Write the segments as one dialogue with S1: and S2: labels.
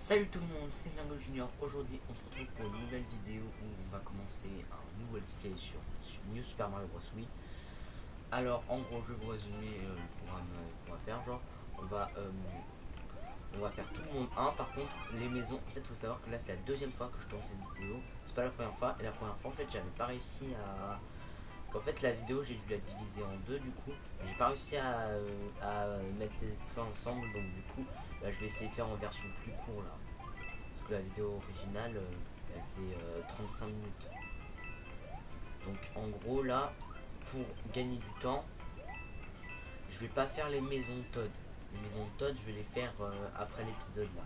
S1: Salut tout le monde, c'est Lingo Junior. Aujourd'hui, on se retrouve pour une nouvelle vidéo où on va commencer un nouveau let's play sur New Super Mario Bros. Wii. Alors, en gros, je vais vous résumer le programme qu'on va faire. Genre, on va, euh, on va faire tout le monde un. Par contre, les maisons, en fait, faut savoir que là, c'est la deuxième fois que je tourne cette vidéo. C'est pas la première fois. Et la première fois, en fait, j'avais pas réussi à. Parce qu'en fait, la vidéo, j'ai dû la diviser en deux du coup. J'ai pas réussi à mettre les extraits ensemble. Donc, du coup, là, je vais essayer de faire en version plus courte là. Parce que la vidéo originale, elle faisait 35 minutes. Donc en gros là, pour gagner du temps, je vais pas faire les maisons Todd. Les maisons Todd, je vais les faire après l'épisode là.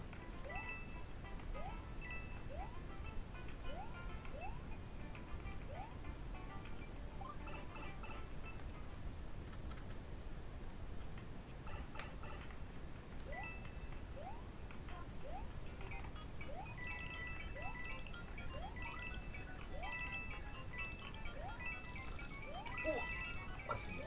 S1: Ah, c'est bien.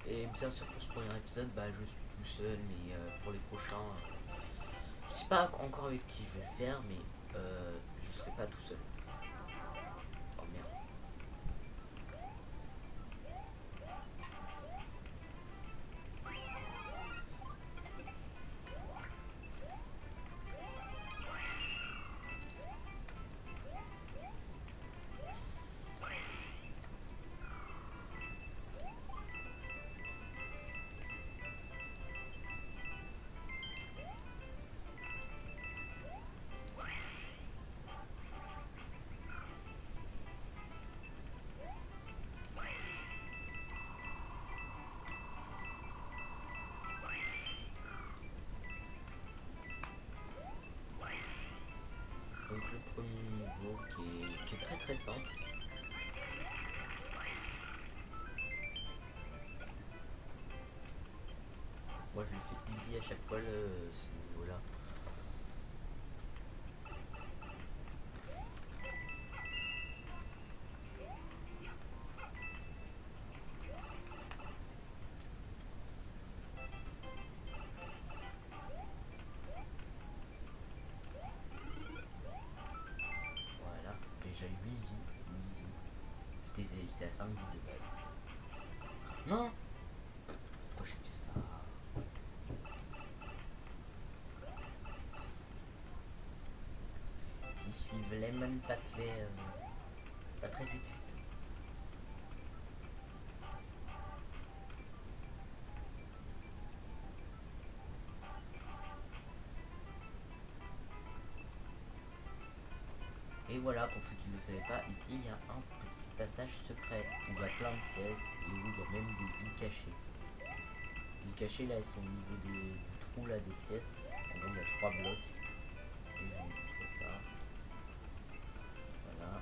S1: Et bien sûr pour ce premier épisode, bah, je suis tout seul, mais pour les prochains, je sais pas encore avec qui je vais le faire, mais je serai pas tout seul. Oh merde. Donc le premier niveau qui est très très simple. Moi je le fais easy à chaque fois ce niveau là. Voilà, déjà 8 vies. 8 vies. J'étais à 5 vies de base. Non. Pourquoi j'ai fait ça? J'y suis vraiment pas très vite. Et voilà, pour ceux qui ne le savaient pas, ici il y a un petit passage secret où il y a plein de pièces et où il y a même des vies cachées. Les vies cachées là, elles sont au niveau du trou là des pièces. En gros, il y a 3 blocs. Et je vais vous montrer ça. Voilà.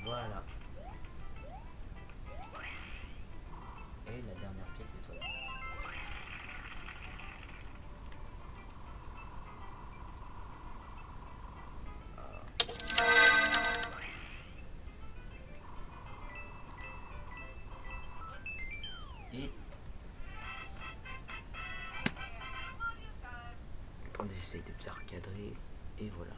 S1: Voilà. Et la dernière pièce est toi. Et attendez, j'essaye de bien recadrer. Et voilà.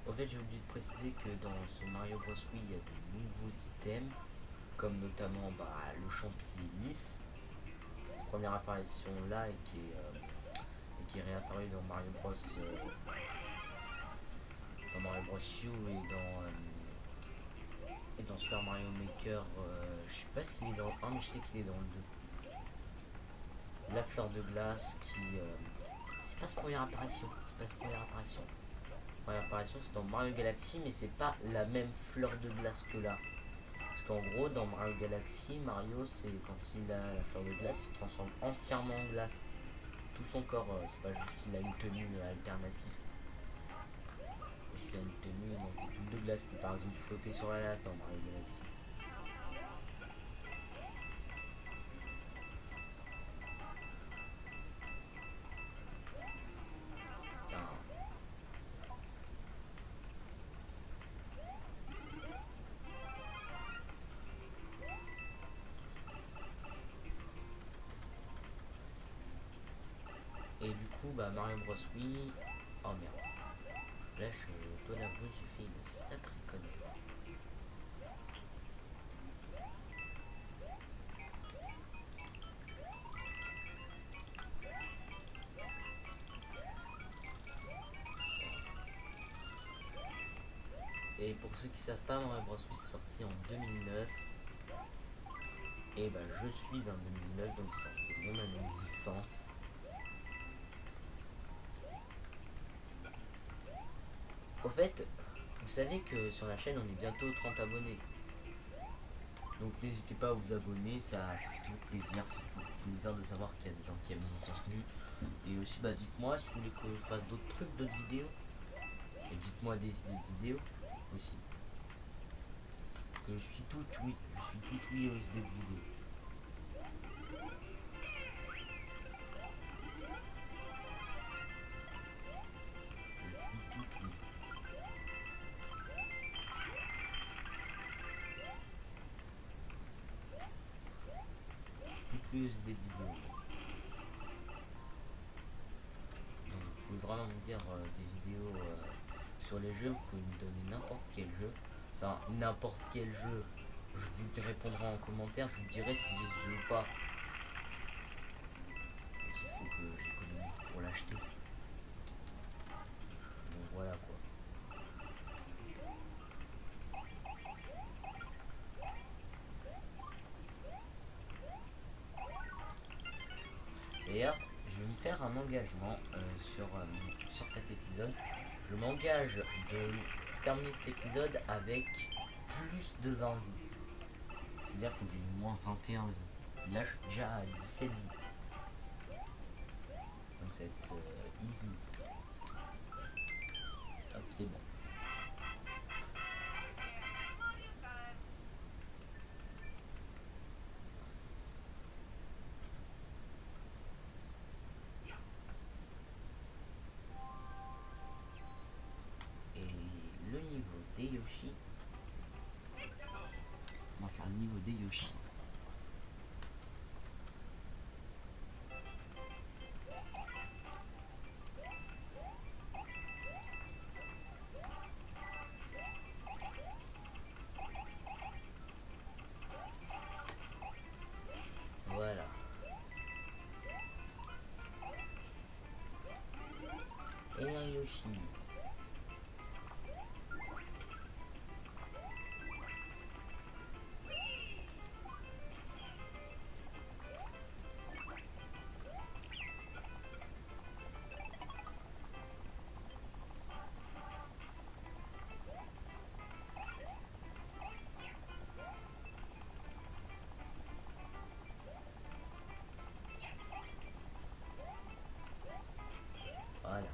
S1: En fait, j'ai oublié de préciser que dans ce Mario Bros. Wii, il y a de nouveaux items, comme notamment le champi lisse, première apparition là et qui est réapparu dans Mario Bros. Dans Mario Bros. U et dans Super Mario Maker. Je sais pas s'il est dans le 1, mais je sais qu'il est dans le 2. La fleur de glace qui. C'est pas sa première apparition. C'est pas sa première apparition. La première apparition c'est dans Mario Galaxy, mais c'est pas la même fleur de glace que là. Parce qu'en gros, dans Mario Galaxy, Mario, c'est quand il a la fleur de glace, il se transforme entièrement en glace. Tout son corps, c'est pas juste il a une tenue alternative. Il a une tenue dans des boules de glace, peut par exemple flotter sur la lave dans Mario Galaxy. Et du coup, bah Mario Bros. Oui. Oh merde. Là, je dois l'avouer, j'ai fait une sacrée connerie. Et pour ceux qui savent pas, Mario Bros. Wii est sorti en 2009. Et bah je suis en 2009, donc c'est mon année de licence. Au fait, vous savez que sur la chaîne on est bientôt 30 abonnés. Donc n'hésitez pas à vous abonner, ça fait toujours plaisir, c'est toujours plaisir de savoir qu'il y a des gens qui aiment mon contenu. Et aussi bah dites-moi si vous voulez que je fasse d'autres trucs, d'autres vidéos. Et dites-moi des idées de vidéos aussi. Que je suis tout oui, aux idées de vidéos. Plus aux idées de vidéos. Donc vous pouvez vraiment me dire des vidéos sur les jeux, vous pouvez me donner n'importe quel jeu. Enfin, n'importe quel jeu, je vous répondrai en commentaire, je vous dirai si j'ai ce jeu ou pas. Il faut que j'économise pour l'acheter. Donc voilà quoi. D'ailleurs, je vais me faire un engagement sur cet épisode. Je m'engage de terminer cet épisode avec plus de 20 vies. C'est-à-dire qu'il faut que j'ai au moins 21 vies. Là, je suis déjà à 17 vies. Donc ça va être easy. Hop, c'est bon. Et le niveau des Yoshi. On va faire le niveau des Yoshi. Voilà. Et un Yoshi. Voilà.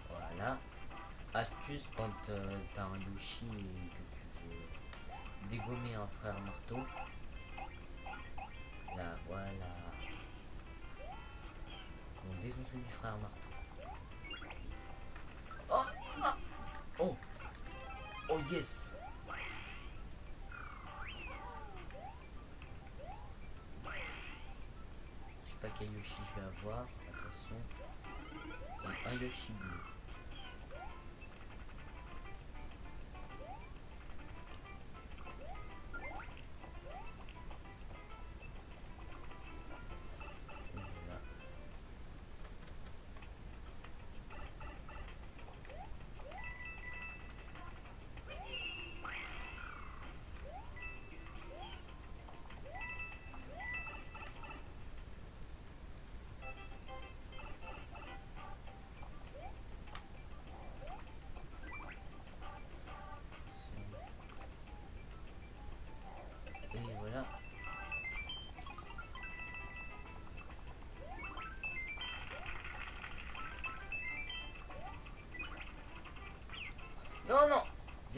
S1: Voilà. Astuce quand t'as un Yoshi et que tu veux dégommer un frère marteau. Là, voilà. On défoncer du frère marteau. Oh, oh, oh, oh yes. Je sais pas quel Yoshi je vais avoir. Attention. Et un Yoshi bleu. Voilà.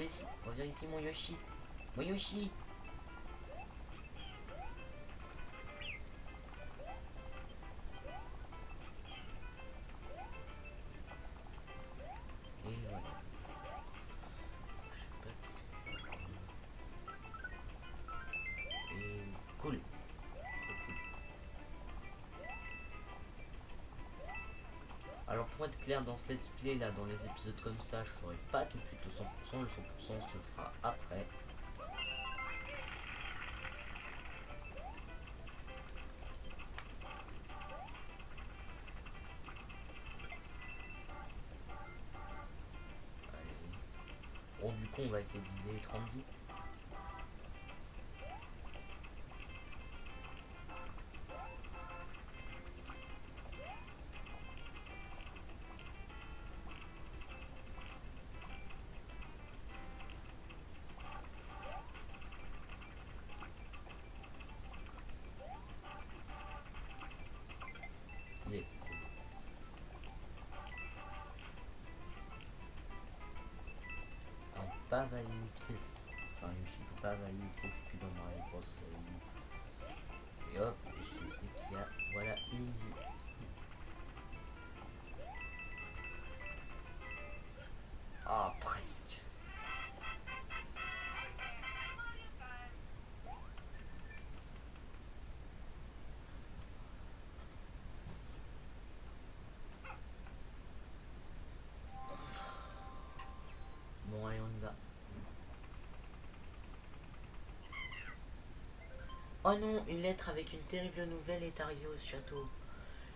S1: ici. Reviens ici, mon Yoshi. Mon Yoshi. Et voilà. Je sais pas qu'est-ce que... Et cool. Alors pour être clair, dans ce let's play là, dans les épisodes comme ça, je ferai pas tout de suite au 100%, le 100% on se le fera après. Allez. Bon du coup on va essayer de viser les 30 vies. Yes. On peut pas avaler une pièce. Enfin, Yoshi peut pas avaler une pièce que dans Mario Bros. Et hop, je sais qu'il y a, voilà, une vie. Ah, presque. Bon, allez, on y va. Oh non, une lettre avec une terrible nouvelle est arrivée au château.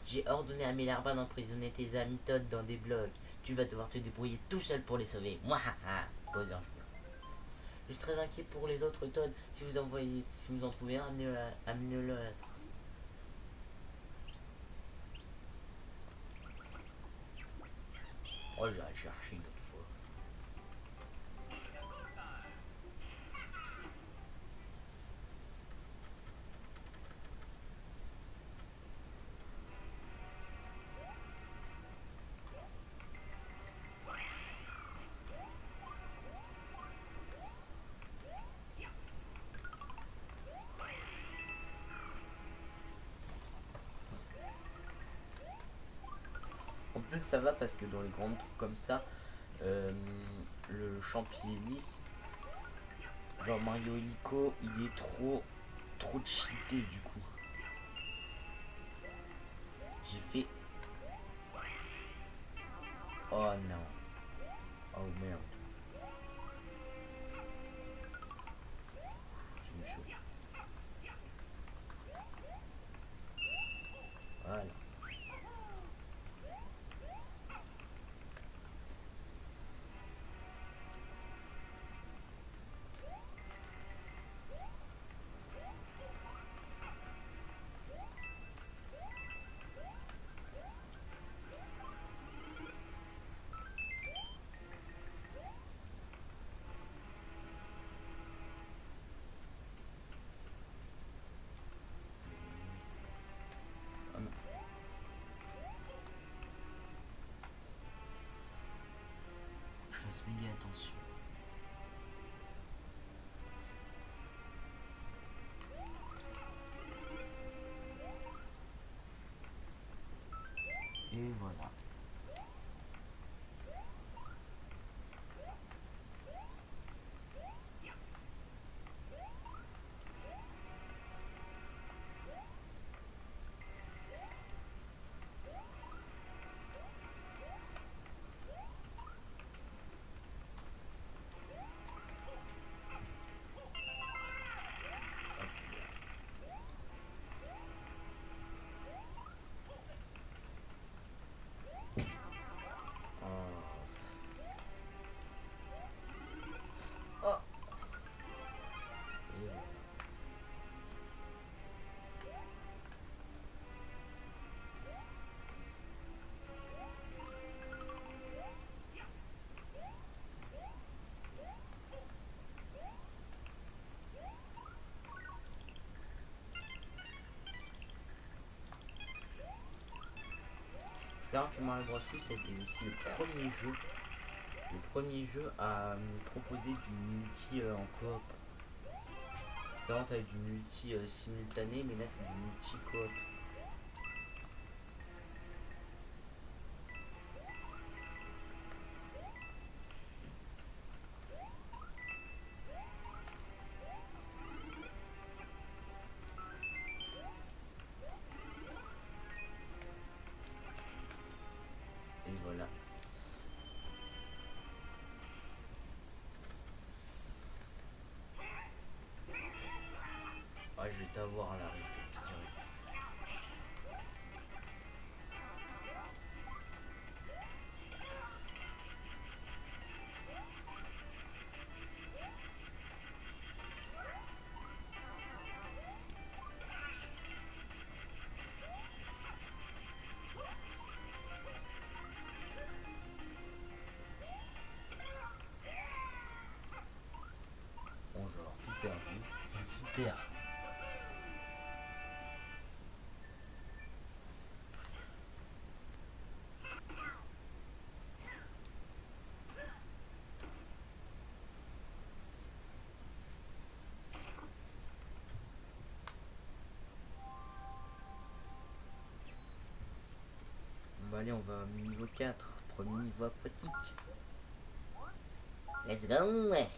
S1: J'ai ordonné à Melarba d'emprisonner tes amis Todd dans des blocs. Tu vas devoir te débrouiller tout seul pour les sauver. Mouahaha. Bowser Jr. Je suis très inquiet pour les autres Todd. Si vous en trouvez un, amenez-le à la sortie. Oh, j'ai à chercher une autre fois. En plus, ça va parce que dans les grands trucs comme ça, le champ il est lisse. Genre Mario Helico, il est trop cheaté du coup. J'ai fait... Oh non. Oh merde. J'ai eu chaud. Voilà. Oh non. Faut que je fasse méga attention. Et voilà. Oh. Et voilà. Faut savoir que Mario Bros. Wii, c'était aussi le premier jeu le premier jeu à proposer du multi en coop. C'est vraiment avec du multi simultané, mais là c'est du multi coop. Et voilà. Ah, je vais t'avoir là, je te dirai. Bon, genre tout perdu. C'est super. Bon, allez, on va au niveau 4. Premier niveau aquatique. Let's go, ouais.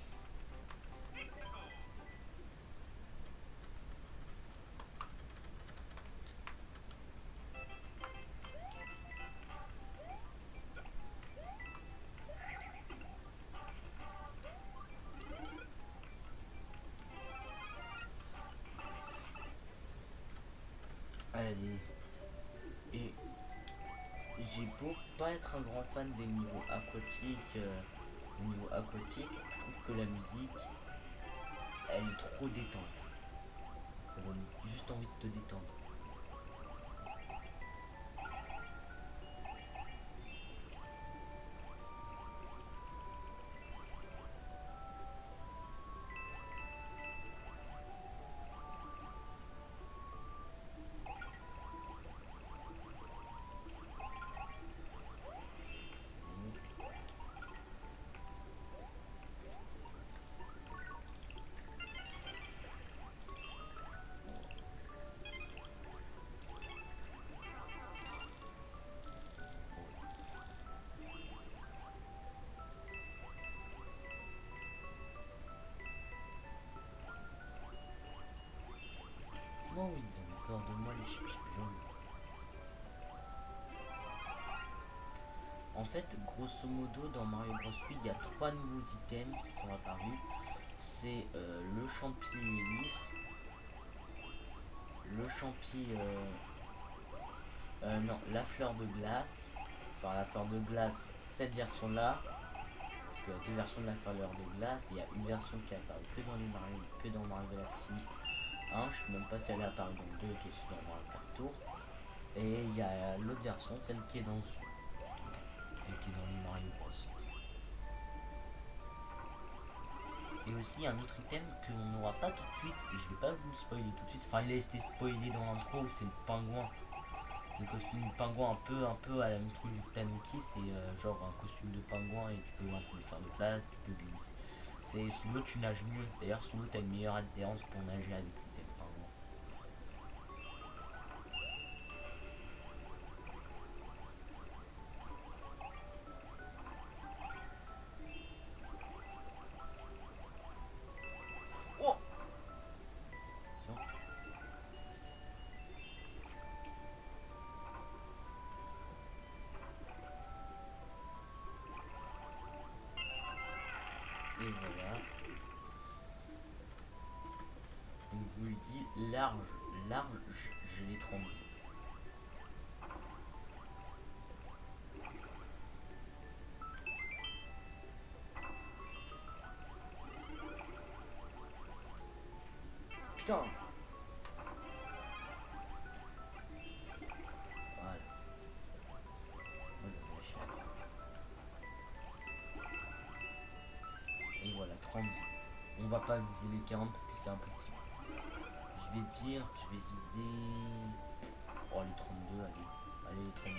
S1: Allez. Et j'ai beau pas être un grand fan des niveaux aquatiques, je trouve que la musique, elle est trop détente. Ça donne juste envie de te détendre. Comment ils ont peur de moi, les chipions? En fait, grosso modo, dans Mario Bros. 8, il y a 3 nouveaux items qui sont apparus. C'est le champi hélice, le champi... non, la fleur de glace. Enfin, la fleur de glace, cette version-là. Parce qu'il y a deux versions de la fleur de glace. Il y a une version qui est apparue que dans Mario Galaxy 1. Je sais même pas si elle est apparue dans le 2 qui est dans Mario Kart Tour. Et il y a l'autre version, celle qui est dans et qui est dans les Mario Bros. Et aussi il y a un autre item que l'on n'aura pas tout de suite, et je vais pas vous le spoiler tout de suite. Enfin, il a été spoilé dans l'intro, c'est le pingouin. Le costume de pingouin un peu à la même truc du Tanuki, c'est genre un costume de pingouin et tu peux lancer des fers de place, tu peux glisser. C'est sous l'eau tu nages mieux. D'ailleurs sous l'eau tu as une meilleure adhérence pour nager avec l'item pingouin. Oh, et voilà. Donc je vous le dis, large, je l'ai tremblé. Putain. Voilà. Et voilà, 30. On va pas viser les 40 parce que c'est impossible. Je vais viser... Oh, les 32, allez. Allez, les 32.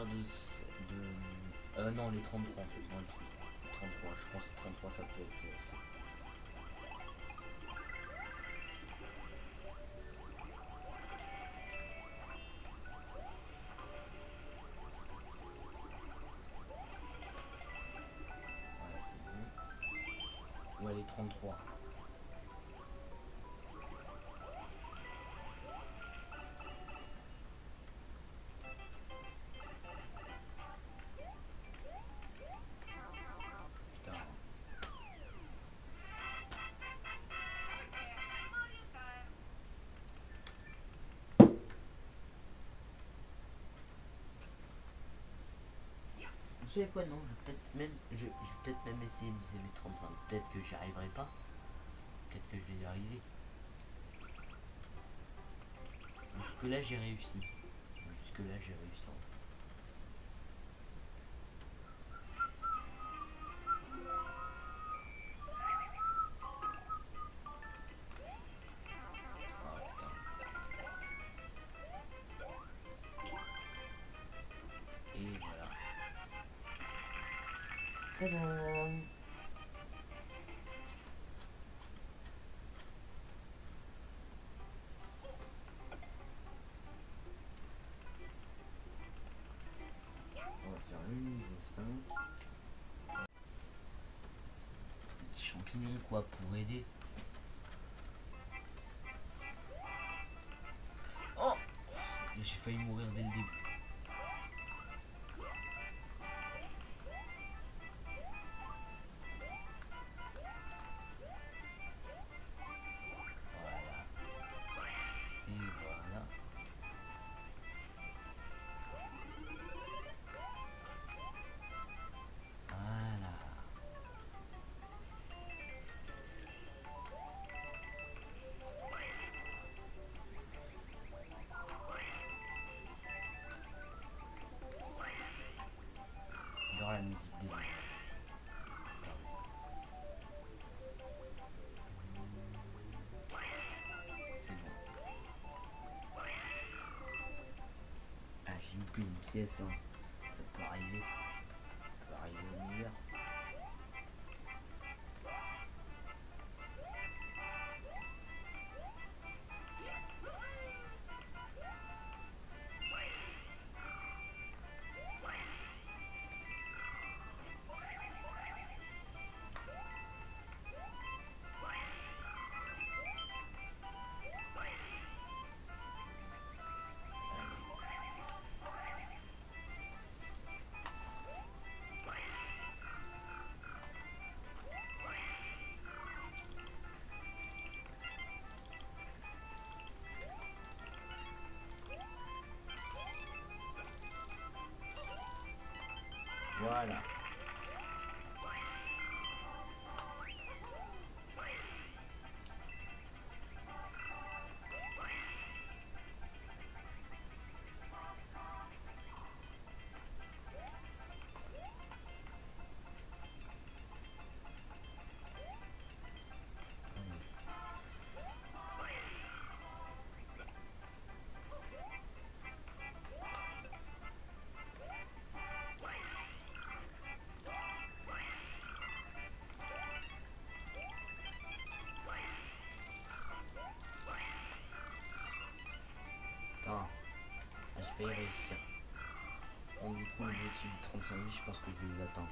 S1: partir non, les 33 en fait. Non, les 33, je pense que 33 ça peut être fait. Voilà, c'est bon. Ouais, les 33. Putain. Vous savez quoi, non, je vais peut-être même essayer de viser les 35. Peut-être que j'y arriverai pas. Peut-être que je vais y arriver. Jusque là j'ai réussi. Jusque là j'ai réussi. Ah putain. Et voilà. Tadam. On va faire le niveau 5. Petit champignon quoi pour aider. Oh, j'ai failli mourir dès le début. Voilà. Et voilà. Voilà. J'adore la musique des livres. C'est bon. Ah, j'ai loupé une pièce, hein. Ça peut arriver. Ça peut arriver au meilleur. Voilà. Ah, j'ai failli réussir. Bon, du coup, l'objectif de 35 vies, je pense que je vais les atteindre.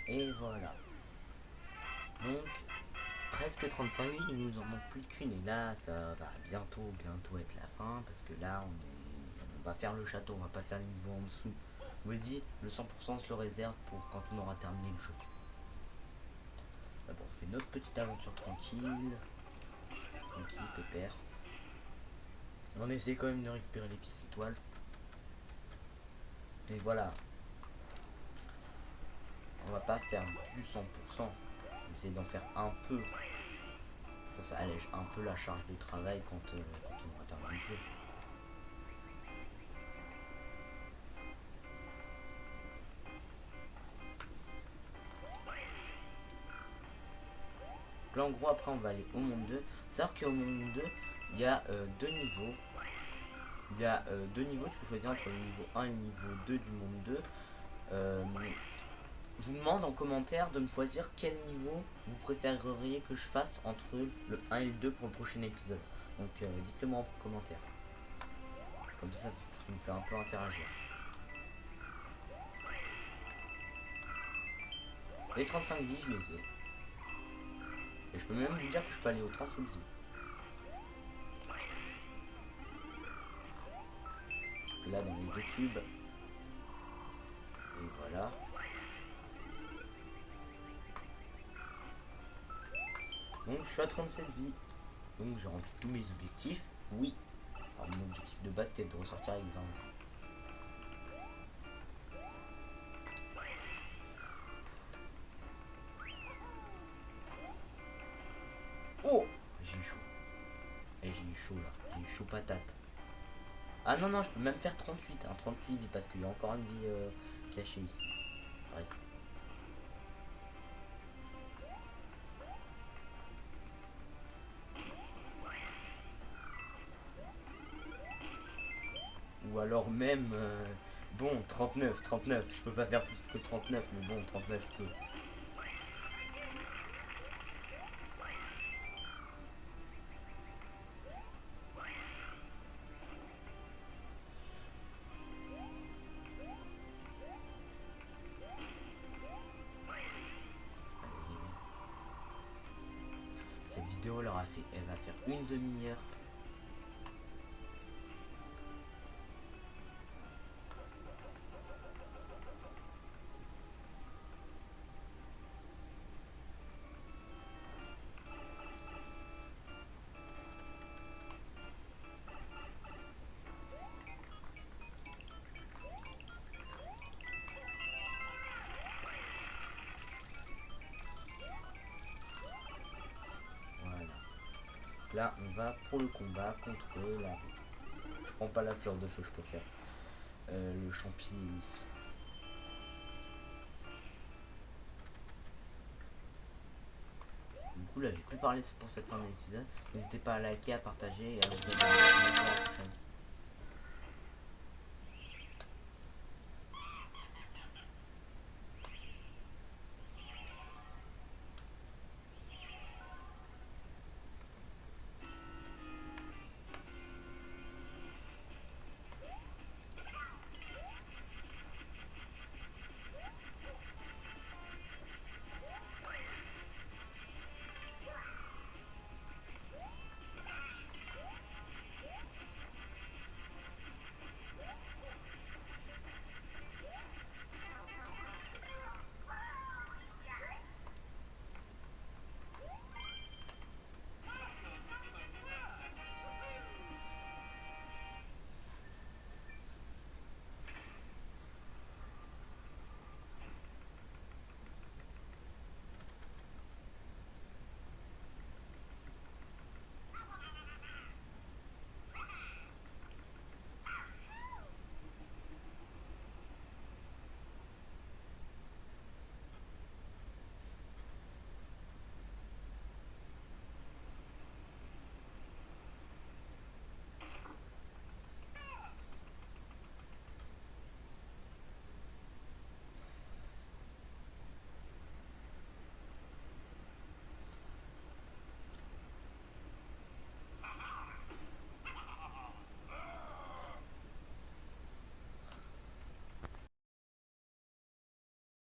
S1: Et voilà. Donc, presque 35 vies, il nous en manque plus qu'une. Et là, ça va bientôt être la fin. Parce que là, on va faire le château, on va pas faire le niveau en dessous. Je vous l'ai dit, le 100% on se le réserve pour quand on aura terminé le jeu. D'abord, on fait notre petite aventure tranquille. Tranquille, pépère. On essaie quand même de récupérer les pièces étoiles. Et voilà. On va pas faire du 100%. On va essayer d'en faire un peu. Ça allège un peu la charge de travail quand on aura terminé le jeu. Donc là en gros après on va aller au monde 2. Savoir qu'au monde 2 il y a deux niveaux. Il y a deux niveaux, tu peux choisir entre le niveau 1 et le niveau 2 du monde 2. Je vous demande en commentaire de me choisir quel niveau vous préféreriez que je fasse entre le 1 et le 2 pour le prochain épisode. Donc dites-le moi en commentaire. Comme ça vous fait un peu interagir. Les 35 vies, je les ai. Et je peux même vous dire que je peux aller aux 37 vies. Parce que là, dans les deux cubes... Et voilà. Donc je suis à 37 vies. Donc j'ai rempli tous mes objectifs. Oui. Alors mon objectif de base c'était de ressortir avec 20 vies. Oh, j'ai eu chaud. Et j'ai eu chaud là. J'ai eu chaud patate. Ah non, non, je peux même faire 38. Hein, 38 vies parce qu'il y a encore une vie cachée ici. Reste. Ou alors même... bon, 39. Je peux pas faire plus que 39. Mais bon, 39 je peux. Cette vidéo elle va faire une demi-heure. Là, on va pour le combat contre la... Je prends pas la fleur de feu, je préfère. Le champignon. Du coup, là, j'ai plus parlé pour cette fin d'épisode. N'hésitez pas à liker, à partager et à vous abonner.